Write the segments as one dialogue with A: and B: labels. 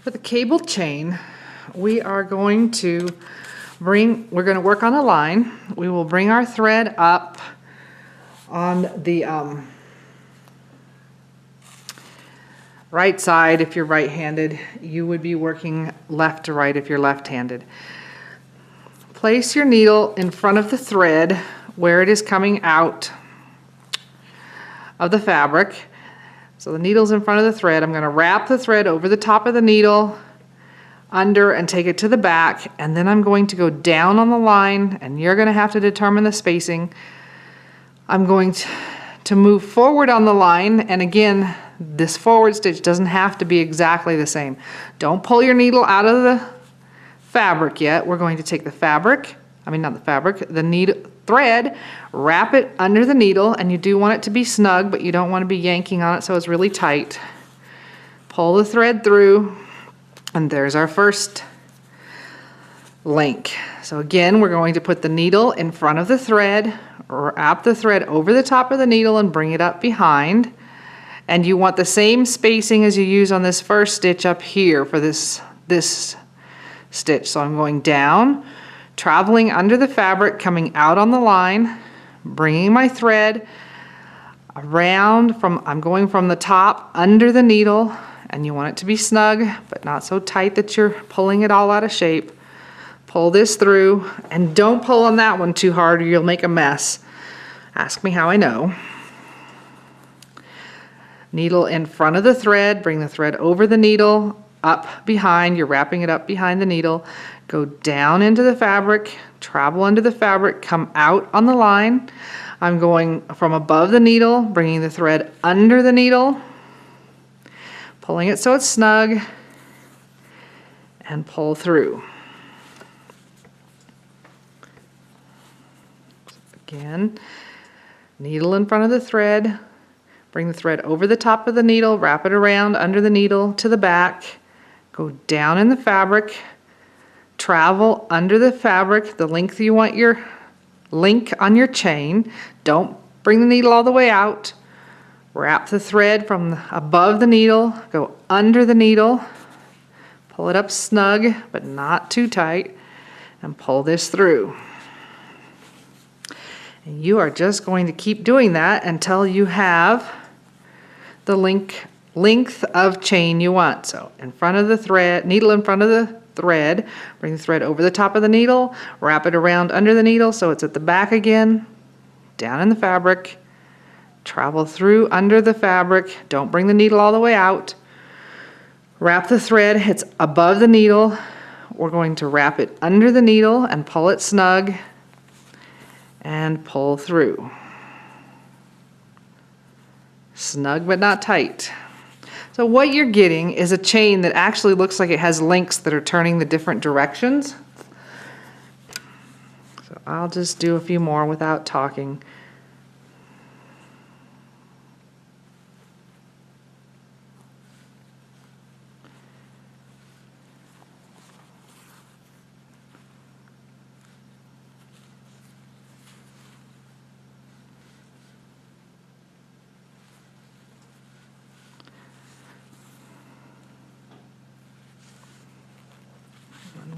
A: For the cable chain, we are going to work on a line. We will bring our thread up on the right side. If you're right-handed, you would be working left to right if you're left-handed. Place your needle in front of the thread where it is coming out of the fabric. So the needle's in front of the thread. I'm going to wrap the thread over the top of the needle, under, and take it to the back, and then I'm going to go down on the line, and you're going to have to determine the spacing. I'm going to move forward on the line, and again, this forward stitch doesn't have to be exactly the same. Don't pull your needle out of the fabric yet. We're going to take the fabric, the needle thread, wrap it under the needle, and you do want it to be snug, but you don't want to be yanking on it so it's really tight. Pull the thread through, and there's our first link. So again, we're going to put the needle in front of the thread, wrap the thread over the top of the needle and bring it up behind. And you want the same spacing as you use on this first stitch up here for this stitch. So I'm going down, traveling under the fabric, coming out on the line, bringing my thread around I'm going from the top under the needle, and you want it to be snug, but not so tight that you're pulling it all out of shape. Pull this through, and don't pull on that one too hard or you'll make a mess. Ask me how I know. Needle in front of the thread, bring the thread over the needle, up behind, you're wrapping it up behind the needle, go down into the fabric, travel under the fabric, come out on the line. I'm going from above the needle, bringing the thread under the needle, pulling it so it's snug, and pull through. Again, needle in front of the thread, bring the thread over the top of the needle, wrap it around under the needle to the back, go down in the fabric, travel under the fabric the length you want your link on your chain. Don't bring the needle all the way out. Wrap the thread from above the needle, go under the needle, pull it up snug but not too tight, and pull this through. And you are just going to keep doing that until you have the length of chain you want. So in front of the thread, needle in front of the thread, bring the thread over the top of the needle, wrap it around under the needle so it's at the back again, down in the fabric, travel through under the fabric, don't bring the needle all the way out, wrap the thread, it's above the needle, we're going to wrap it under the needle and pull it snug and pull through. Snug but not tight. So what you're getting is a chain that actually looks like it has links that are turning the different directions. So I'll just do a few more without talking.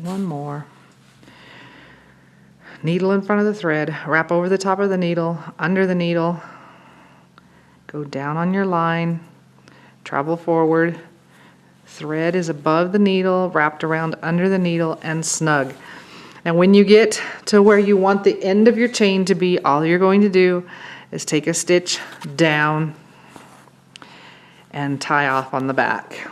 A: One more. Needle in front of the thread, wrap over the top of the needle, under the needle, go down on your line, travel forward, thread is above the needle, wrapped around under the needle, and snug. And when you get to where you want the end of your chain to be, all you're going to do is take a stitch down and tie off on the back.